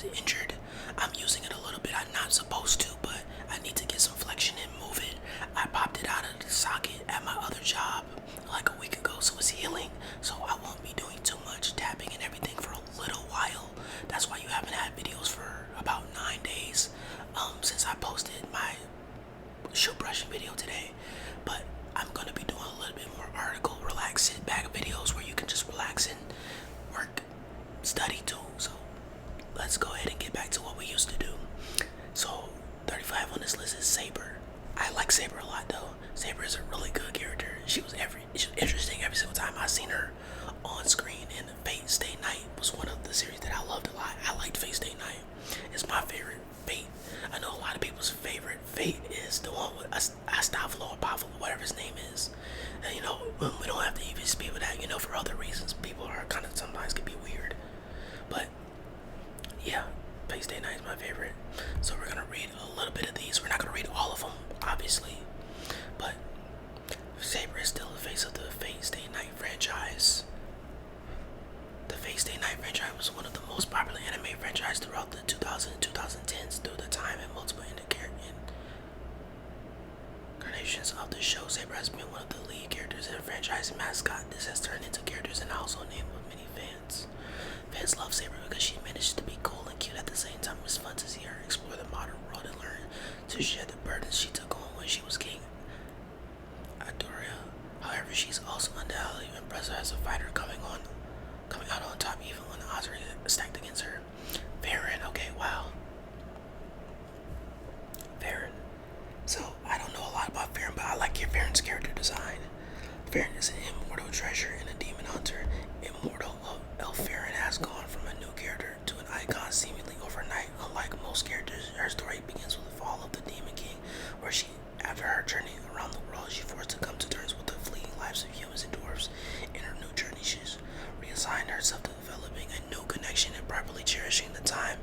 is injured. I'm using it a little bit. I'm not supposed to, but I need to get some flexion and move it. I popped it out of the socket at my other job like a week ago, so it's healing. So I won't be doing too much tapping and everything for a little while. That's why you haven't had videos for about 9 days since I posted my shoe brushing video today. But I'm gonna be doing a little bit more article, relax, sit back videos where you can just relax and work, study too. So let's go ahead and get back to what we used to do. So 35 on this list is Saber. I like Saber a lot though. Saber is a really good character. She was interesting every single time I seen her on screen. And Fate Stay Night was one of the series that I loved a lot. I liked Fate Stay Night. It's my favorite Fate. I know a lot of people's favorite Fate is the one with Astaflo or Pavlo, whatever his name is. And, you know, we don't have to even speak with that, you know, for other reasons. People are kind of sometimes can be weird. But yeah, Fate Stay Night is my favorite. So we're gonna read a little bit of these. We're not gonna read all of them, obviously. But Saber is still the face of the Fate Stay Night franchise. The Fate Stay Night franchise was one of the most popular anime franchises throughout the 2000s and 2010s. Through the time and multiple incarnations of the show, Saber has been one of the lead characters in the franchise and mascot. This has turned into characters and household name of many fans. Fans love Saber because she managed to be cool and cute at the same time. It's fun to see her explore the modern world and learn to shed the burdens she took on when she was King Adoria. However, she's also undoubtedly impressive as a fighter, coming out on top even when the odds are stacked against her. Farron, okay, wow. Farron. So I don't know a lot about Farron, but I like your Farron's character design. Farron is an immortal treasure and a demon hunter. Immortal Elf Farron has gone from a new character to an icon seemingly overnight. Unlike most characters, her story begins with the fall of the Demon King, where after her journey around the world, she's forced to come to terms with the fleeting lives of humans and dwarves. In her new journey, she's reassigned herself to developing a new connection and properly cherishing the time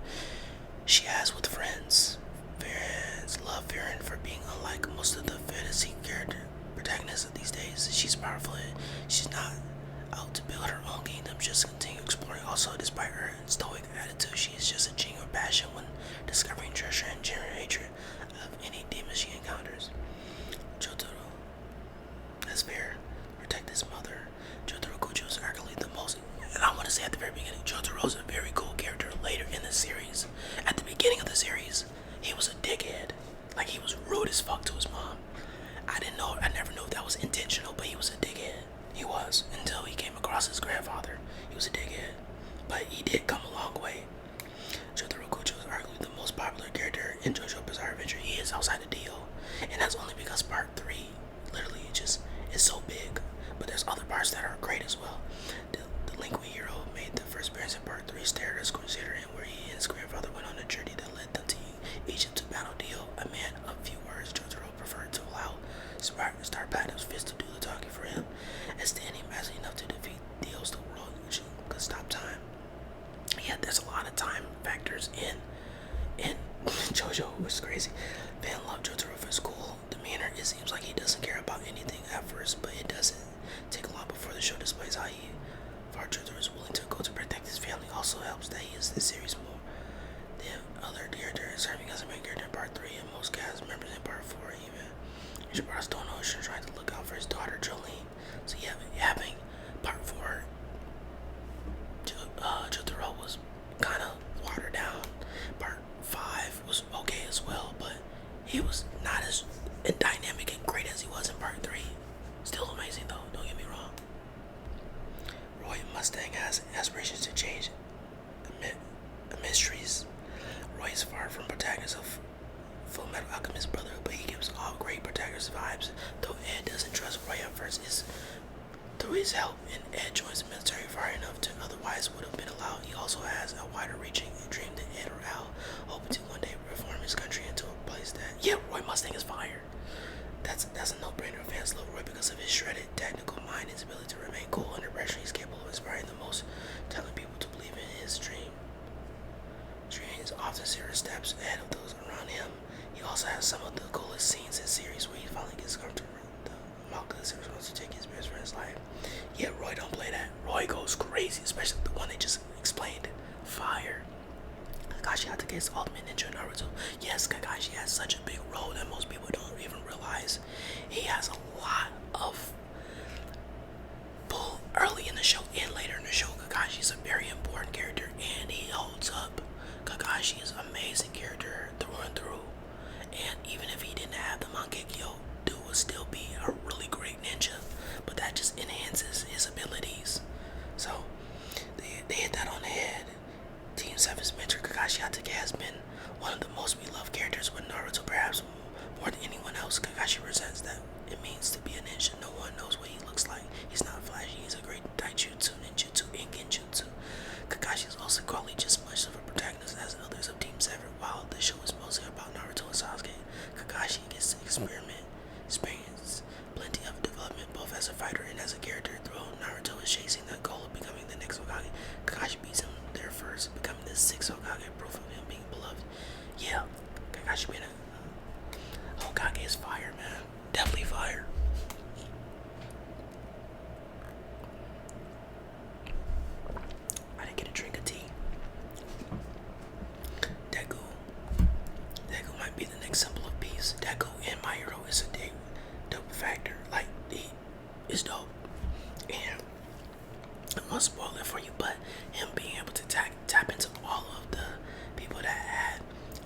she has with friends. Fans love Farron for being unlike most of the fantasy character protagonists of these days. She's powerful. She's not out to build her own kingdom, just continue exploring. Also, despite her stoic attitude, she is just a genuine passion when discovering treasure and genuine hatred of any demon she encounters. Jotaro, that's fair. Protect his mother. Jotaro Kujo is arguably the most, and I want to say at the very beginning, Jotaro is a very cool character later in the series. At the beginning of the series, he was a dickhead. Like, he was rude as fuck to his mom. I never knew if that was intentional, but he was a dickhead. He was, until he came across his grandfather. He was a dickhead. But he did come a long way. Jotaro Kujo is arguably the most popular character in JoJo Bizarre Adventure. He is outside the deal. And that's only because part 3 literally just is so big. But there's other parts that are great as well. The Link Hero made the first appearance in part 3, Stardust Crusader, and where he and his grandfather went on a journey that led them to Egypt to battle Dio, a man of few words. Jotaro preferred to allow Star Platinum's fist to do the talking for him, and standing massive enough to defeat Dio's the world could stop time. Yeah, there's a lot of time factors in JoJo, which is crazy. Fan love Jotaro for his cool demeanor. It seems like he doesn't care about anything at first, but it doesn't take long before the show displays how far Jotaro is willing to go to protect his family. Also helps that he is the series more than other characters, serving as a main character in part 3 and most cast members in part 4 even. Jabara don't know she's trying to look out for his daughter Jolene. So yeah, having part 4 Jotaro was kind of watered down. Part 5 was okay as well, but he was not as dynamic and great as he was in part 3. Still amazing though, don't get me wrong. Roy Mustang has aspirations to change the mysteries. Roy is far from protagonist of Full Metal Alchemist Brotherhood, but he gives all great protagonist vibes. Though Ed doesn't trust Roy at first, is through his help, and Ed joins the military far enough to otherwise would have been allowed. He also has a wider reaching dream than Ed or Al, hoping to one day reform his country into a place that, yeah, Roy Mustang is fire. That's a no-brainer. Fans love Roy because of his shredded technical mind and his ability to remain cool under pressure. He's capable of inspiring the most talented people to believe in his dream. Dreams often several steps ahead of those around him. He also has some of the coolest scenes in series where he finally gets comfortable with the Malka series wants to take his best friend's life. Yeah, Roy don't play that. Roy goes crazy, especially the one they just explained. Fire. Kakashi Hatake is the ultimate ninja in Naruto. Yes, Kakashi has such a big role that most people don't even realize. He has a lot of pull early in the show and later in the show. Kakashi is a very important character and he holds up. Kakashi is an amazing character through and through. And even if he didn't have the Mangekyo, dude would still be a really great ninja. But that just enhances his abilities. So they hit that on the head. Team 7's mentor Kakashi Hatake has been one of the most beloved characters with Naruto, perhaps more than anyone else. Kakashi presents that it means to be a ninja. No one knows what he looks like. He's not flashy. He's a great taijutsu, ninjutsu, and genjutsu. Kakashi is also quality just as much of a protagonist as others of Team 7. While the show is mostly about Naruto and Sasuke, Kakashi gets to experience plenty of development both as a fighter and as a character. Though Naruto is chasing the goal of becoming the next Hokage, Kakashi beats him there first, becoming the 6th Hokage, proof of him being beloved. Yeah, Kakashi being a Hokage is fire, man. Definitely fire. I didn't get a drink of tea. Deku might be the next symbol of peace. Deku in My Hero is a dope factor. Like, he is dope. And I won't spoil it for you, but him being able to tap into all of the people that had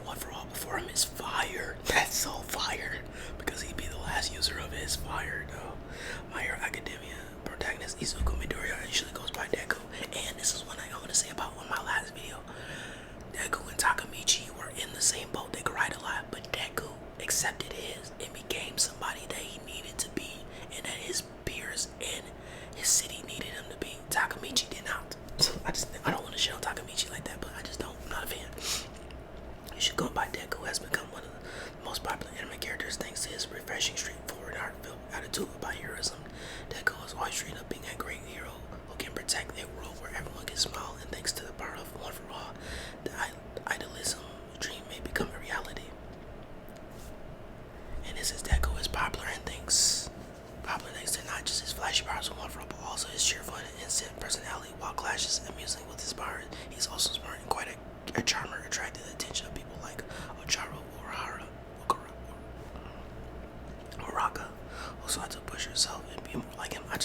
One for All before him is fire. That's so fire. Because he'd be the last user of it is fire, though. My Hero Academia protagonist Izuku Midoriya usually goes by Deku. And this is what I want to say about on my last video. Deku and Takamichi were in the same boat. They cried a lot, but Deku accepted his and became somebody that he needed to be and that his peers in his city needed him to be. Takamichi did not. So I don't want to shit on Takamichi like that, but I just don't. I'm not a fan. You should go by Deku has become one of the most popular anime characters thanks to his refreshing, straightforward, heartfelt attitude about heroism. Deku has always dreamed of being a great hero who can protect a world where everyone can smile, and thanks to the power of One for All, the idealism dream may become a reality. And this is Deku is popular thanks to not just his flashy powers of One for All, but also his cheerful and instant personality. While Clash is amusing with his powers, he's also smart and quite a charmer, attracting the attention of people like Ocharo Uraka, also had to push herself and be more like him. I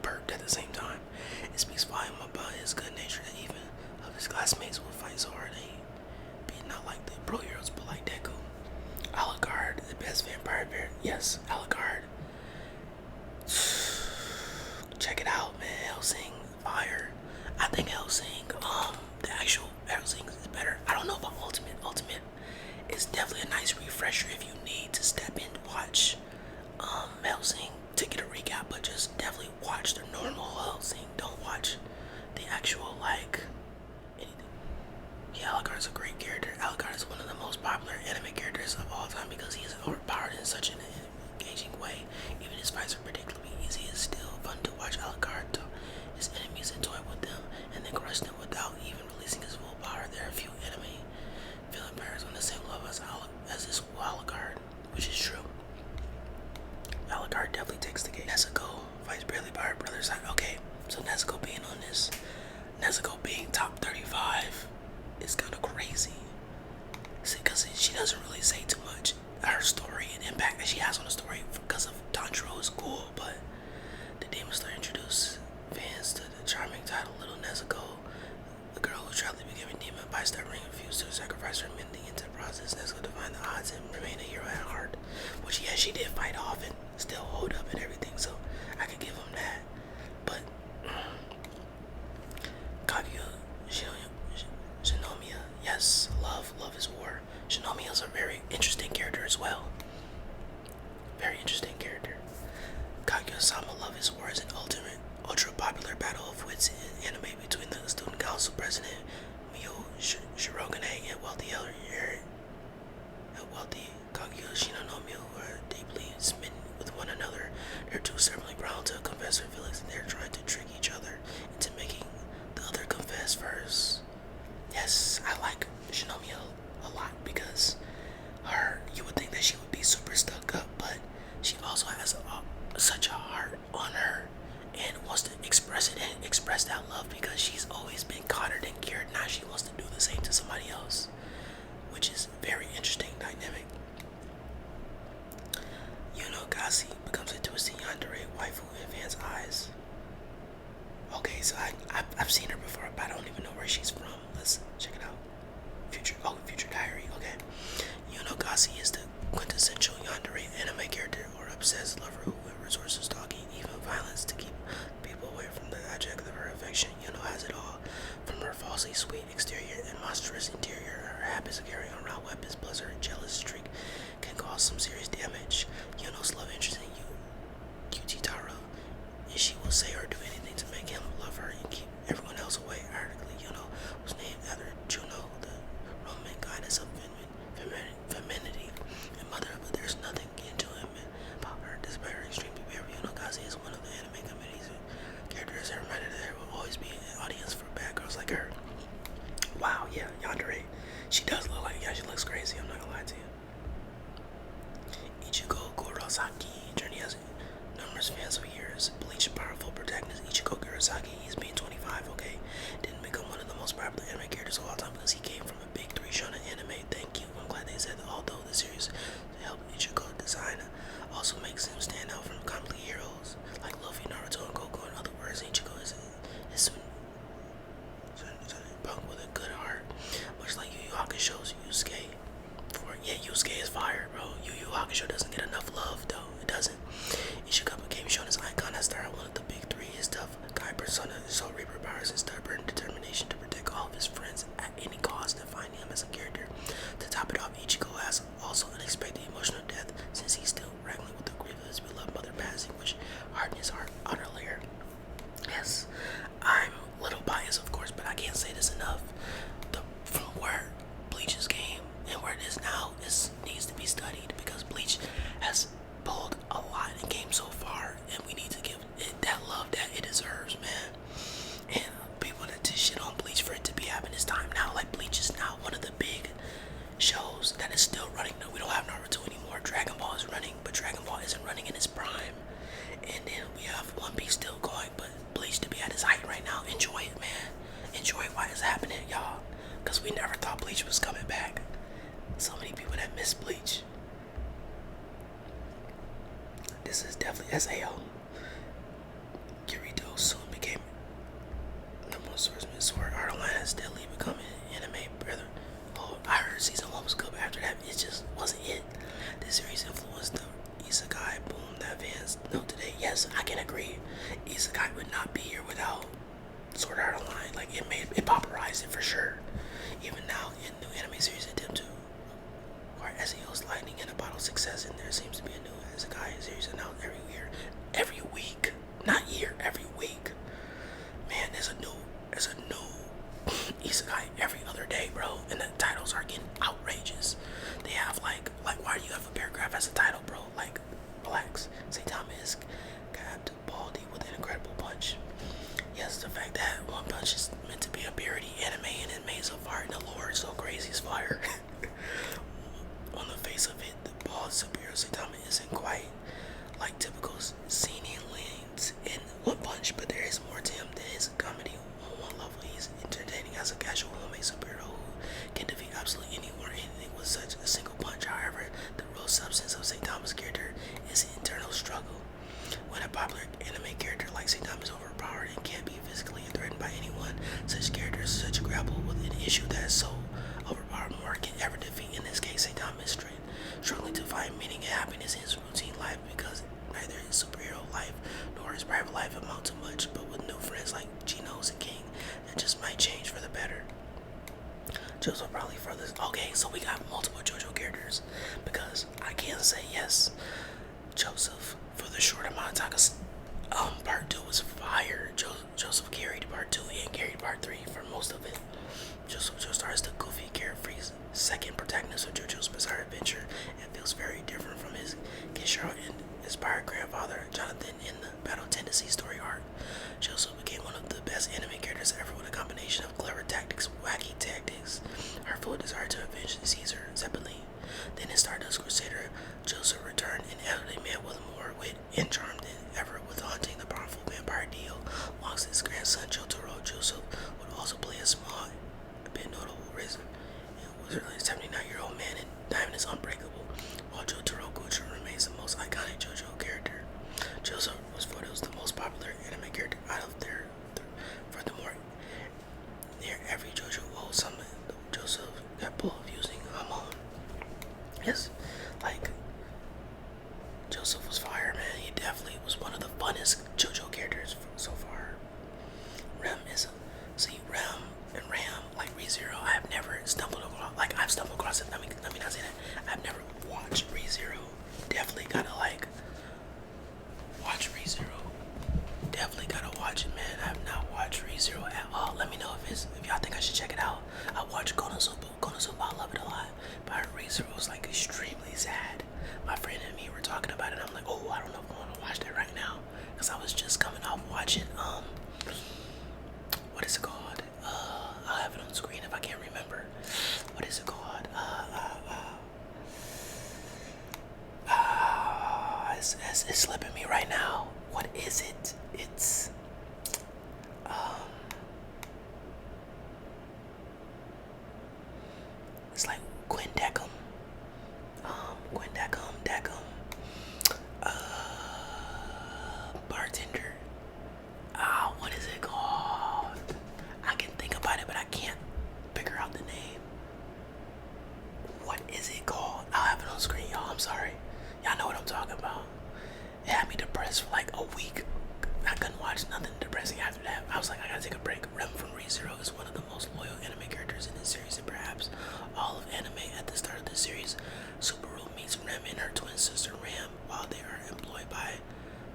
burped at the same time. It speaks volume about his good nature that even of his classmates will fight so hard they be not like the pro heroes, but like Deku. Alucard, the best vampire bear. Yes, Alucard. Check it out, man. Hellsing, fire. I think Hellsing, the actual Hellsing is better. I don't know about Ultimate. Ultimate is definitely a nice refresher if you need to step in to watch Hellsing to get a recap, but just definitely watch the normal Hellsing. Don't watch the actual anything. Yeah, Alucard is a great character. Alucard is one of the most popular anime characters of all time because he is overpowered in such an engaging way. Even his fights are particularly easy. It's still fun to watch Alucard to his enemies and toy with them and then crush them without even releasing his full power. There are a few enemy villain pairs on the same level as this Alucard, which is true. Alucard definitely takes the game. Nezuko fights barely by her brother's side. Okay, so Nezuko being on this, Nezuko being top 35 is kind of crazy. See, because she doesn't really say too much. Her story and impact that she has on the story because of Tanjiro is cool, but the Demon Slayer introduced fans to the charming title Little Nezuko, the girl who tragically became a demon by stubbornly refused to sacrifice her mending into the process. Nezuko defied the odds and remained a hero at heart, which yes, she did fight off and still hold up and everything, so I could give him that. But Kaguya, Shinomiya, yes, love is war. Shinomiya is a very interesting character as well. Very interesting character. Kaguya-sama Love is War is an ultra popular battle of wits in anime between the student council president Mio Shirogane and wealthy Kaguya Shinomiya, who are deeply smitten with one another. They're too stubbornly bound to confess their feelings, and they're trying to trick each other into making the other confess first. Yes, I like Shinomiya a lot because you would think that she would be super stuck up, but she also has such a heart on her and wants to express it and express that love because she's always been coddled and cared. Now she wants to do the same to somebody else. mostly sweet exterior and monstrous interior. Her habits of carrying around weapons plus her jealous streak can cause some serious damage. Yuno's love interest in Yutitaro, and she will say or do anything to make him love her and keep everyone else away. Ironically, Yuno was named after Juno, the Roman goddess of femininity and mother, but there's nothing into him about her. Despite her extreme behavior, Yuno Kaze is one of the anime community's characters that reminded that there will always be an audience for bad girls like her. Wow, yeah, Yandere. She does look like, yeah, she looks crazy, I'm not gonna lie to you. Ichigo Kurosaki journey has numerous fans for years. Bleach powerful protagonist Ichigo Kurosaki, he's being 25, okay? Didn't become one of the most popular anime characters of all time because he came from a big three shonen anime. Thank you. I'm glad they said that, although the series helped Ichigo design also makes him stand out from complete heroes like Luffy, Naruto, and Goku. In other words, Ichigo is punk with a good heart, much like Yu Yu Hakusho's Yusuke. Yusuke is fire, bro. Yu Yu Hakusho doesn't get enough love, though. It doesn't. Ichigo became shown as icon as star one of the big three. His tough guy persona, Soul Reaper powers, and stubborn determination to protect all of his friends at any cost define him as a character. To top it off, Ichigo has also unexpected emotional death since he's still wrestling with the grief of his beloved mother passing, which hardened his heart outer layer. Yes, I'm a little biased, of course, but I can't say this enough. From where Bleach's game and where it is now needs to be studied, because Bleach has pulled a lot in games so far, and we need to give it that love that it deserves, man. And people that just shit on Bleach for it to be having its time now, like Bleach is now one of the big shows that is still running. No, we don't have Naruto anymore. Dragon Ball is running, but Dragon Ball isn't running in its prime. And then we have One Piece still going, but Bleach to be at its height right now. Enjoy it, man. Enjoy it while it's happening, y'all. Because we never thought Bleach was coming back. So many people that miss Bleach. This is definitely SAO. Kirito soon became the most swordsman. Sword Art Online has steadily become an anime brother. Oh, I heard season 1 was good, but after that, it just wasn't it. This series influenced the Isekai boom that fans know today. Yes, I can agree. Isekai would not be here without Sword Art Online. Like, it popularized it for sure. Even now, in new anime series attempt to acquire SEO's lightning in a bottle success, and there seems to be a new Isekai series announced every week, not year, every week. Man, there's a new Isekai every other day, bro, and the titles are getting outrageous. They have like why do you have a paragraph as a title, bro? Like, relax. Saitama is capped Baldy with an incredible punch. Yes, the fact that One Punch is meant to be a parody anime and it made so far, and the lore is so crazy as fire. On the face of it, the bald superhero Saitama isn't quite like typical seinen lanes in One Punch, but there is more to him than his comedy. On one level, he's entertaining as a casual homemade superhero who can defeat absolutely anyone or anything with such a single punch. However, the real substance of Saitama's character is an internal struggle. When a popular anime character like Saitama is overpowered and can't be physically threatened by anyone, such characters such grapple with an issue that is so overpowered more can ever defeat. In this case, Saitama is struggling to find meaning and happiness in his routine life because neither his superhero life nor his private life amount to much. But with new friends like Genos and King, that just might change for the better. JoJo probably further. Okay, so we got multiple JoJo characters because I can't say yes. Joseph, for the short amount of time, cause part 2 was fire. Joseph carried part 2 and carried part 3 for most of it. Joseph stars the goofy, carefree second protagonist of JoJo's Bizarre Adventure and feels very different from his Kishiro and inspired grandfather Jonathan in the Battle Tendency story arc. Joseph became one of the best anime characters ever with a combination of clever tactics, wacky tactics, heartfelt desire to avenge Caesar Zeppelin. Then in Stardust Crusader, Joseph returned an elderly man with more wit and charm than ever with haunting the powerful vampire Dio. Alongside his grandson Jotaro, Joseph would also play a small, a bit notable risen and was really a 79-year-old man, and Diamond is unbreakable, while Jotaro Gojo remains the most iconic JoJo character. Joseph was voted as the most popular anime character out of their. Furthermore, near every JoJo old summon, Joseph got pulled using Hamon. Yes, like, Joseph was fire, man. He definitely was one of the funnest JoJo characters so far. Rem and Ram across it. Let me not say that. I've never watched ReZero. Definitely gotta like watch ReZero. Definitely gotta watch it, man. I have not watched ReZero at all. Let me know if y'all think I should check it out. I watched Konosuba. I love it a lot. But ReZero was like extremely sad. My friend and me were talking about it. I'm like, oh, I don't know if I want to watch that right now, because I was just coming off watching what is it called? I'll have it on the screen if I can't remember. What is it called? It's slipping me right now. What is it? It's like Quindecum. Decum. Bartender. What is it called? I can think about it, but I can't figure out the name. What is it called? I'll have it on screen, y'all. I'm sorry. Y'all know what I'm talking about. It had me depressed for like a week. I couldn't watch nothing depressing after that. I was like, I gotta take a break. Rem from ReZero is one of the most loyal anime characters in this series, and perhaps all of anime. At the start of the series, Subaru meets Rem and her twin sister Ram while they are employed by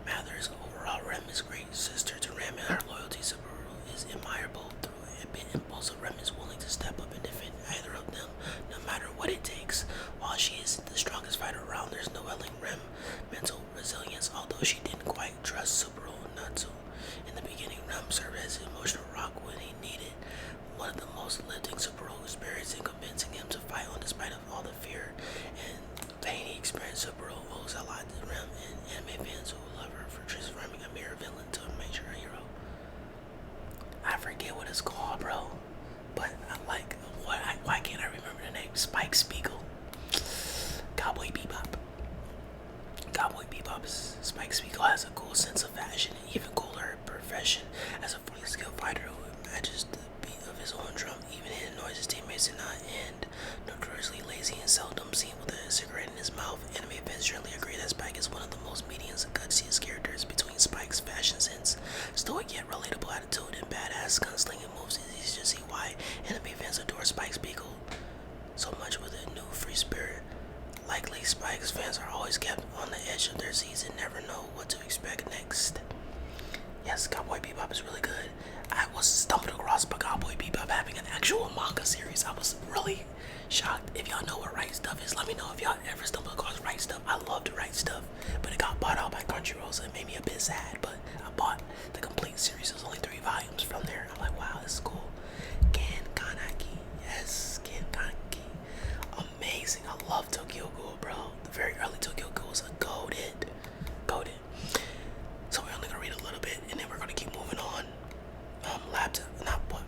Mathers. Overall, Rem is great sister to Ram, and her loyalty to Subaru is admirable. Through a bit impulsive, Rem is willing to step up and defend either of them, no matter what it takes. While she is the strongest fighter around, there's no telling Rem mental resilience, although she didn't quite trust Subaru Natsu. In the beginning, Rem served as an emotional rock when he needed one of the most lifting Subaru experience in convincing him to fight on despite of all the fear and pain he experienced. Subaru owes a lot to Rem and anime fans who love her for transforming a mere villain to a major hero. I forget what it's called, bro, but I'm like, why can't I remember the name? Spike Spiegel. Cowboy Bebop. Cowboy Bebop's Spike Spiegel has a cool sense of fashion, and even cooler profession as a fully skilled fighter who matches the beat of his own drum. Even in noise, his teammates did not end. Notoriously lazy and seldom seen with a cigarette in his mouth, anime fans generally agree that Spike is one of the most medians and gutsiest characters. Between Spike's fashion sense, stoic yet relatable attitude, and badass gunslinging moves, it's easy to see why anime fans adore Spike Spiegel so much with a new free spirit. Likely, Spike's fans are always kept on the edge of their seats and never know what to expect next. Yes, Cowboy Bebop is really good. I was stumbled across by Cowboy Bebop having an actual manga series. I was really shocked. If y'all know what Right Stuff is, let me know if y'all ever stumbled across Right Stuff. I love to Right Stuff, but it got bought out by Crunchyroll, so it made me a bit sad. But I bought the complete series. There's only 3 volumes from there. I'm like, wow, this is cool. Ken Kaneki. Yes, Ken Kaneki. Amazing. I love Tokyo Ghoul, bro. The very early Tokyo Ghoul was a goated. So we're only gonna read a little bit, and then we're gonna keep moving on.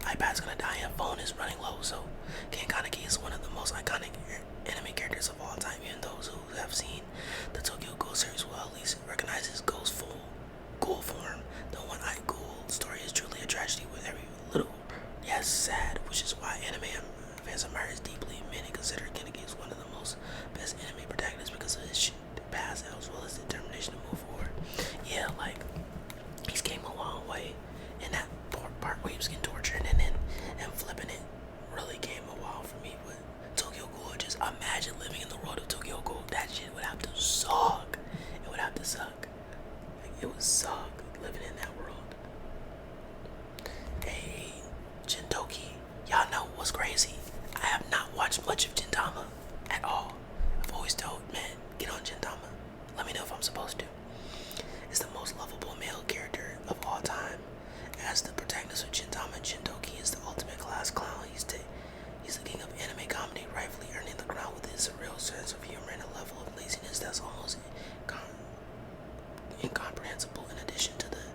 iPad's gonna die, and phone is running low. So Ken Kaneki is one of the most iconic anime characters of all time. Even those who have seen the Tokyo Ghoul series will at least recognize his Ghoul's full ghoul form. The one-eyed ghoul story is truly a tragedy with every little, yes, sad, which is why anime fans admire his deeply. Many consider Kaneki as one of the most best anime protagonists because of his past as well as determination to move forward. Yeah, like, he's came a long way, and that part where he was getting tortured and flipping it really came a while for me. But Tokyo Ghoul, just imagine living in the world of Tokyo Ghoul. That shit would have to suck. It would have to suck. Like, it would suck living in that world. Hey, Jintoki, y'all know what's crazy? I have not watched much of Gintama at all. I've always told, man, get on Gintama. Let me know if I'm supposed to. It's the most lovable male character of all time. As the protagonist of Gintama, Jintoki is the ultimate class clown. He's the king of anime comedy, rightfully earning the crown with his surreal sense of humor and a level of laziness that's almost incomprehensible. In addition to the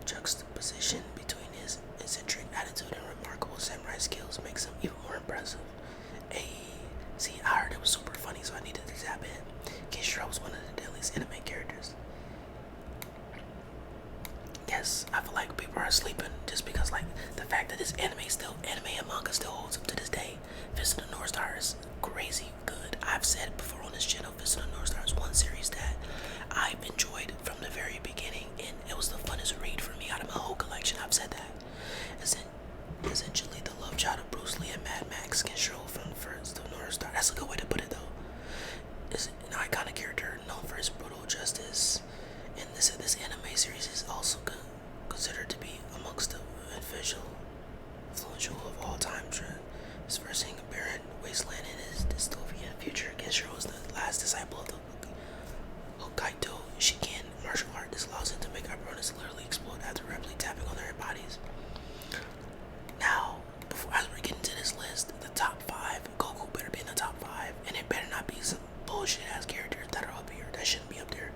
juxtaposition between his eccentric attitude and remarkable samurai skills makes him even more impressive. See, I heard it was super funny, so I needed to tap in. Kenshiro was one of the deadliest anime characters. Yes, I feel like people are sleeping just because, like, the fact that this anime and manga still holds up to this day. Fist of the North Star is crazy good. I've said before on this channel, Fist of the North Star is one series that I've enjoyed from the very beginning, and it was the funnest read for me out of my whole collection. I've said that. Essentially, the love child of Bruce Lee and Mad Max, Kenshiro from the first of North Star. That's a good way to put it, though. Is an iconic character known for his brutal justice, and this anime series is also considered to be amongst the influential of all time. His first seeing a barren wasteland in his dystopian future, Kenshiro is the last disciple of the Hokkaido Shiken martial art. This allows him to make opponents literally explode after rapidly tapping on their bodies. Now, as we get into this list, the top 5, Goku better be in the top 5, and it better not be some bullshit ass characters that are up here. That shouldn't be up there.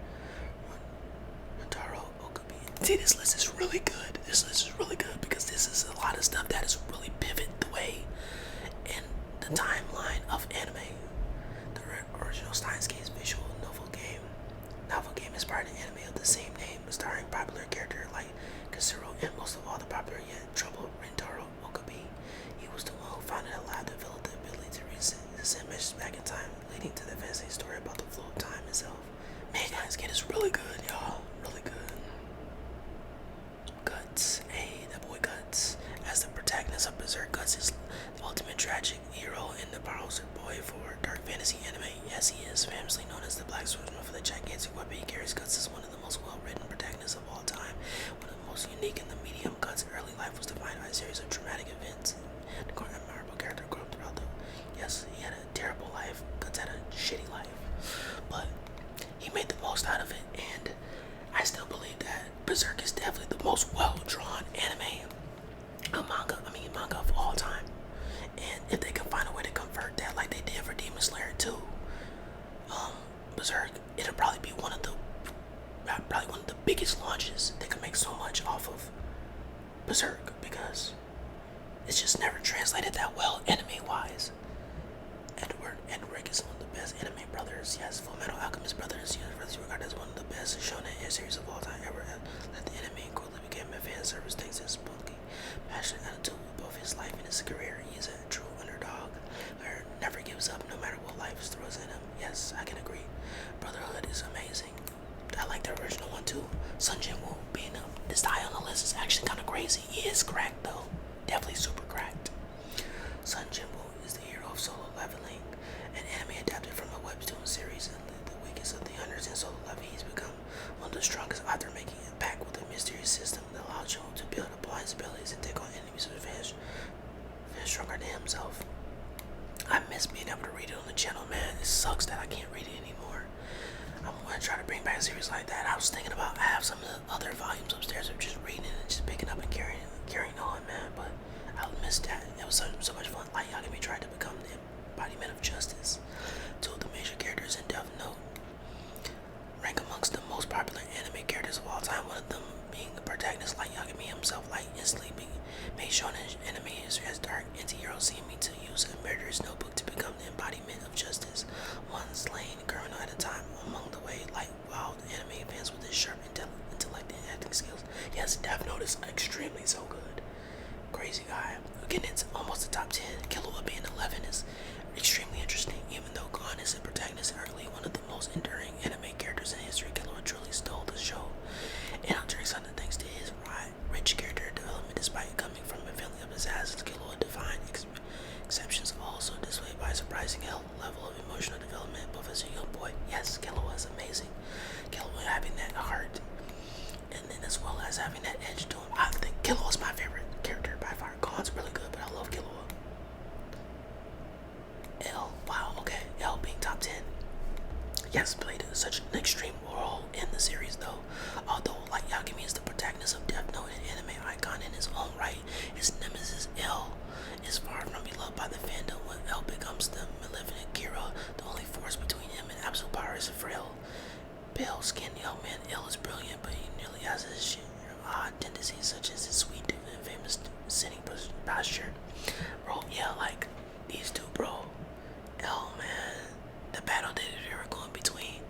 Rintaro Okabe. See, this list is really good. This list is really good because this is a lot of stuff that has really pivot the way in the timeline of anime. The original Steins Gate's visual novel game inspired an anime of the same name, starring popular characters like Kasuro and most of all the popular yet troubled Rintaro Okabe. He was the one who founded a lab that developed the ability to send messages back in time, leading to the fascinating story about the flow of time itself. Man, Steins Gate is really good, y'all. Really good. Guts. Hey, that boy Guts. As the protagonist of Berserk, Guts is the ultimate tragic hero in the poster boy for dark fantasy anime. Yes, he is famously known as the Black Swordsman for the gigantic weapon he carries. Guts is one of the most well-written protagonists of all time. One of the most unique in the medium. Guts' early life was defined by a series of traumatic events. The memorable character grew up throughout the... Yes, he had a terrible life. Guts had a shitty life. But he made the most out of it, and I still believe that Berserk is definitely the most well-drawn anime manga of all time. And if they can find a way to convert that like they did for Demon Slayer 2, Berserk, it'll probably be one of the biggest launches. They can make so much off of Berserk because it's just never translated that well anime-wise. Edward and Rick is one of the best anime brothers. Yes, Fullmetal Alchemist Brothers, universally regarded as one of the best shonen series of all time ever. Let the anime quickly became a fan service thanks to his spunky, passionate attitude with both his life and his career. He is a true underdog who never gives up no matter what life throws at him. Yes, I can agree. Brotherhood is amazing. I like the original one too. Sun Jin-woo being this high on the list is actually kind of crazy. He is cracked though. Definitely super cracked. Sun Jin-woo is the hero of Solo Leveling, an anime adapted from a webtoon series, and the weakest of the hunters in Solo Leveling. He's become one of the strongest after making it back with a mysterious system that allows Joe to build upon his abilities and take on enemies with advantage, stronger than himself. I miss being able to read it on the channel, man. It sucks that I can't read it anymore. I'm gonna try to bring back a series like that. I was thinking about I have some of the other volumes upstairs of just reading and just picking up and carrying on, man. But I missed that. It was so much fun. Light Yagami tried to become the embodiment of justice. Two of the major characters in Death Note rank amongst the most popular anime characters of all time. One of them being the protagonist, Light Yagami himself. Light instantly made shonen anime history as dark anti-hero, seeming to use a murderous notebook to become the embodiment of justice. One slain criminal at a time. Among the way, Light wowed anime fans with his sharp intellect and acting skills. Yes, Death Note is extremely so good. Crazy guy. Again, it's almost the top 10. Killua being 11 is extremely interesting. Even though Gon is a protagonist early, one of the most enduring anime characters in history, Killua truly stole the show. And I'm very excited thanks to his rich character development. Despite coming from a family of assassins, Killua defined exceptions, also displayed by a surprising level of emotional development, both as a young boy. Yes, Killua is amazing. Killua having that heart, and then as well as having that edge to him. I think Killua is my favorite character by far. Gon's really good, but I love Killua. L, wow, okay, L being top 10. Yes, played such an extreme role in the series though. Although Light Yagami is the protagonist of Death Note and anime icon in his own right, his nemesis L is far from beloved by the fandom. When L becomes the malevolent Kira, the only force between him and absolute power is a frail, pale-skinned young man. L is brilliant, but he nearly has his odd tendencies, such as his sweet and famous sitting posture. Bro, yeah, like these two, bro. L, man, the battle that they were going between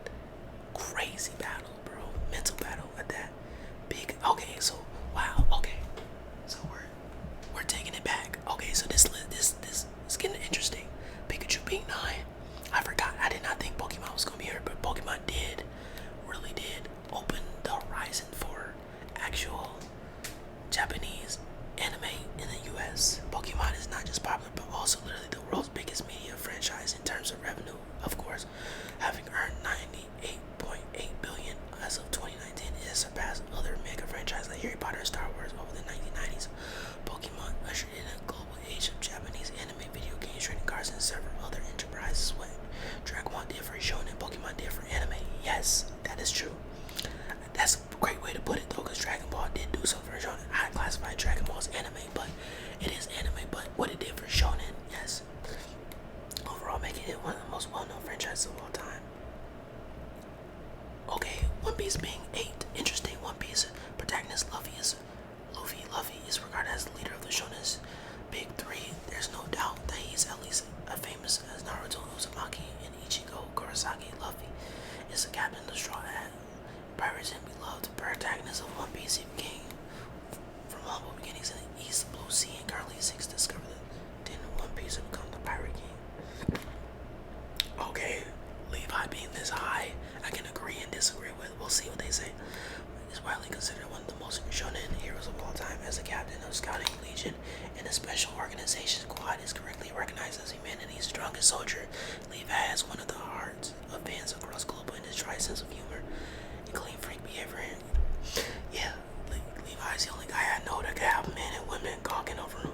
strongest soldier. Levi has one of the hearts of fans across global in his dry sense of humor and clean freak behavior. Yeah, Levi's the only guy I know that can have men and women gawking over him.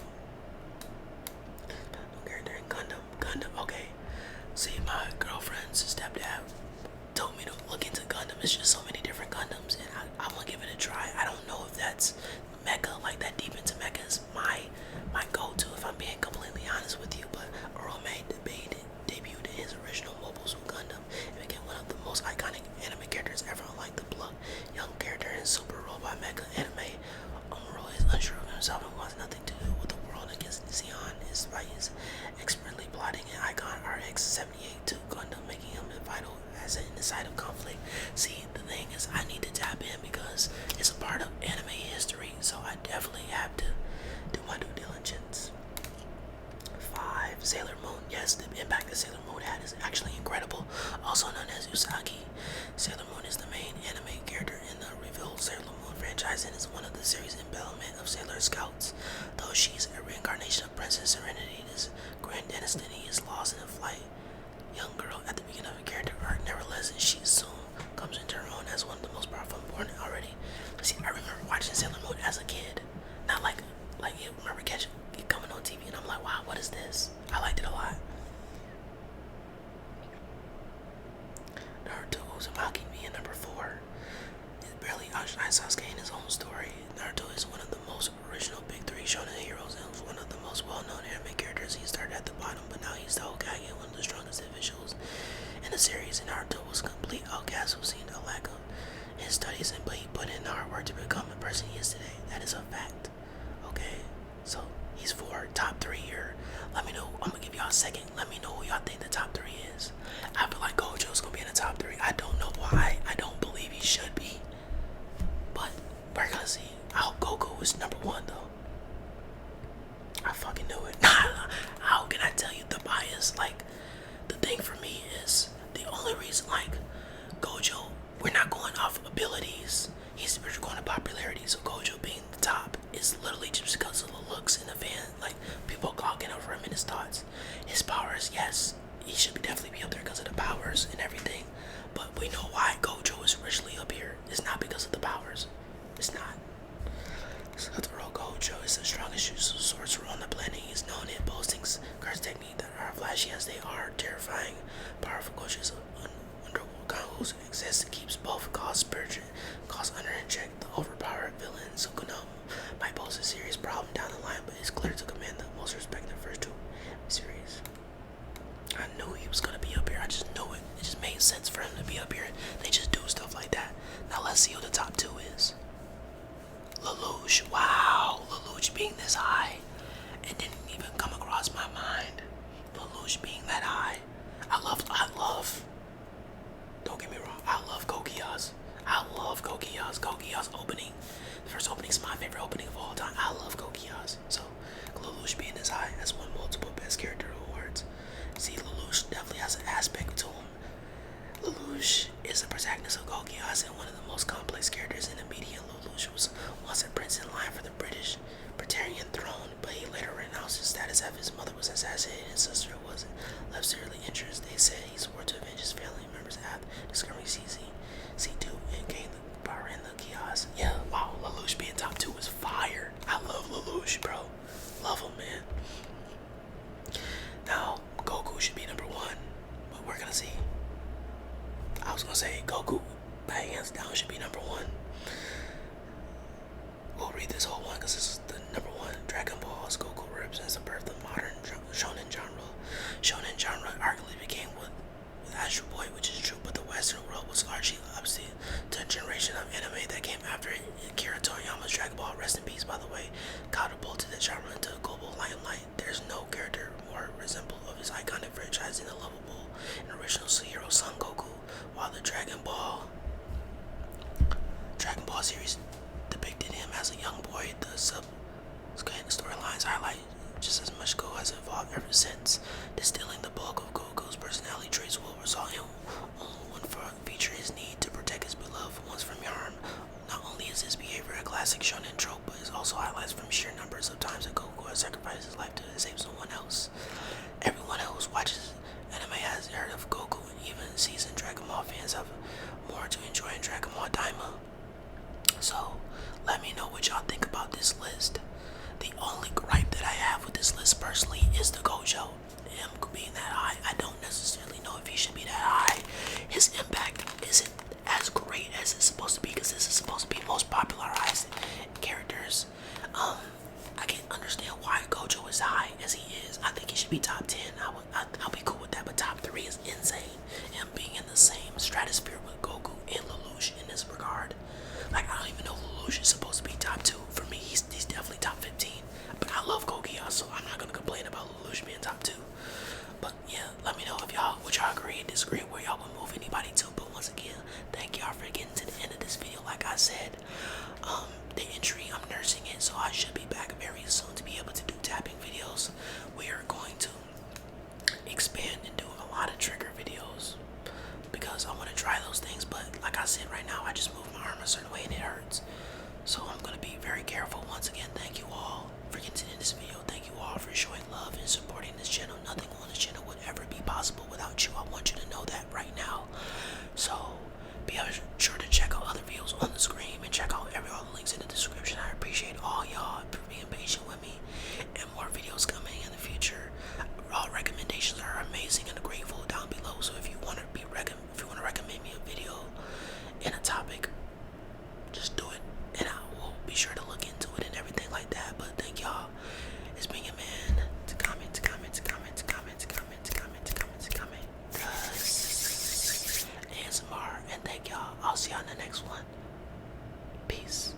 No character in Gundam. Gundam, okay. See, my girlfriend's stepdad told me to look into Gundam. It's just so many different Gundams, and I'm gonna give it a try. I don't know if that's mecha, like that deep into mecha is my go-to, if I'm being completely honest with you. But Orome debuted in his original Mobile Suit Gundam and became one of the most iconic anime characters ever. Unlike the pluck young character in Super Robot Mecha anime, Omuro is unsure of himself and wants nothing to do with the world against Zeon, despite his expertly plotting an Icon RX-78 to Gundam, making him a vital asset in the side of conflict. See, the thing is, I need to tap in because it's a part of anime history, so I definitely have to do my due diligence. 5. Sailor Moon. Yes, the impact that Sailor Moon had is actually incredible. Also known as Usagi, Sailor Moon is the main anime character in the revealed Sailor Moon franchise and is one of the series' embellishment of Sailor Scouts. Though she's a reincarnation of Princess Serenity, this grand destiny is lost in a flight. Young girl at the beginning of a character arc, nevertheless, she soon comes into her own as one of the most powerful and born already. See, I remember watching Sailor Moon as a kid. Not like you remember catching it coming on TV, and I'm like, wow, what is this? I liked it a lot. Naruto Uzumaki being number 4. It barely outshines Sasuke in his own story. Naruto is one of the most original big 3 shonen heroes and was one of the most well-known anime characters. He started at the bottom, but now he's the Hokage and one of the strongest individuals in the series. And Naruto was a complete outcast who seen a lack of his studies, but he put in the hard work to become the person he is today. That is a fact. Okay, so he's 4, top 3 here. Let me know. I'm gonna give y'all a second. Let me know who y'all think the top 3 is. I feel like Gojo's gonna be in the top 3. I don't know why. I don't believe he should be, but we're gonna see. I hope Goku is number 1 though. I fucking knew it. How can I tell you the bias? Like, the thing for me is the only reason, like, Gojo, we're not going off abilities. We're going to popularity. So Gojo being the top is literally just because of the looks and the fan, like people gawking over him and his thoughts. His powers, yes, he should definitely be up there because of the powers and everything. But we know why Gojo is originally up here. It's not because of the powers. It's not. Satoru Gojo is the strongest sorcerer on the planet. He is known in boasting curse techniques that are flashy as they are terrifying. Powerful Gojo is an underworld whose existence keeps both cause under in check. The overpowered villain Sukunomo might pose a serious problem down the line, but it's clear to command the most respect in the first 2 series. I knew he was gonna be up here. I just knew it. It just made sense for him to be up here. They just do stuff like that. Now let's see who the top 2 is. Lelouch. Wow, Lelouch being this high. It didn't even come across my mind. Lelouch being that high. I love, don't get me wrong, I love Kokiya's. Kokiya's opening. The first opening is my favorite opening of all time. I love Kokiya's. So, Lelouch being this high has won multiple best character awards. See, Lelouch definitely has an aspect to him. Lelouch is the protagonist of Kokiya's and one of the most complex characters in the media. Lelouch was once a prince in line for the British Britannian throne, but he later renounced his status after his mother was assassinated and his sister was left severely injured. They said he swore to avenge his family members after discovering C2 and gained the power in the chaos. Yeah, wow, Lelouch being top 2 is fire. I love Lelouch, bro. Love him, man. Now, Goku should be number 1, but we're gonna see. I was gonna say Goku, hands down, should be number 1. We'll read this whole one because this is the number 1. Dragon Ball's Goku represents the birth of modern shonen genre. Shonen genre arguably became with Astro Boy, which is true, but the Western world was largely opposite to a generation of anime that came after it. Akira Toriyama's Dragon Ball, rest in peace by the way, catapulted the genre into a global limelight. There's no character more resemblable of his iconic franchise than the lovable and original hero Son Goku. While the Dragon Ball series depicted him as a young boy, the subsequent storylines highlight just as much Goku has evolved ever since. Distilling the bulk of Goku's personality traits will result in one feature his need to protect his beloved ones from harm. Not only is his behavior a classic shonen trope, but it also highlights from sheer numbers of times that Goku has sacrificed his life to save someone else. Everyone else watches should be top 10. I'll be cool with that, but top 3 is insane. And being in the same stratosphere with Goku and Lelouch in this regard. Like, I don't even know if Lelouch is supposed to be top 2. For me, he's definitely top 15. But I love Gokia, so I'm not gonna complain about Lelouch being top 2. But yeah, let me know if would y'all agree, disagree, where y'all would move anybody to. But once again, thank y'all for getting to the end of this video. Like I said, the injury, I'm nursing it, so I should be back very soon to be able to do tapping videos. We are going to expand and do a lot of trigger videos because I want to try those things. But like I said, right now I just moved my arm a certain way and it hurts, so I'm gonna be very careful. Once again, thank you all for getting to the end of this video. Thank you all for showing love and supporting this channel. Nothing on this channel would ever be possible without you. I want you to know that right now. So be sure to check out other videos on the screen and check out all the links in the description. I appreciate all y'all for being patient with me, and more videos coming in the future. All recommendations are amazing and grateful down below. So if you want to recommend me a video and a topic, just do it, and I will be sure to look into it and everything like that. But thank y'all. It's being a man to comment. ASMR, and thank y'all. I'll see y'all in the next one. Peace.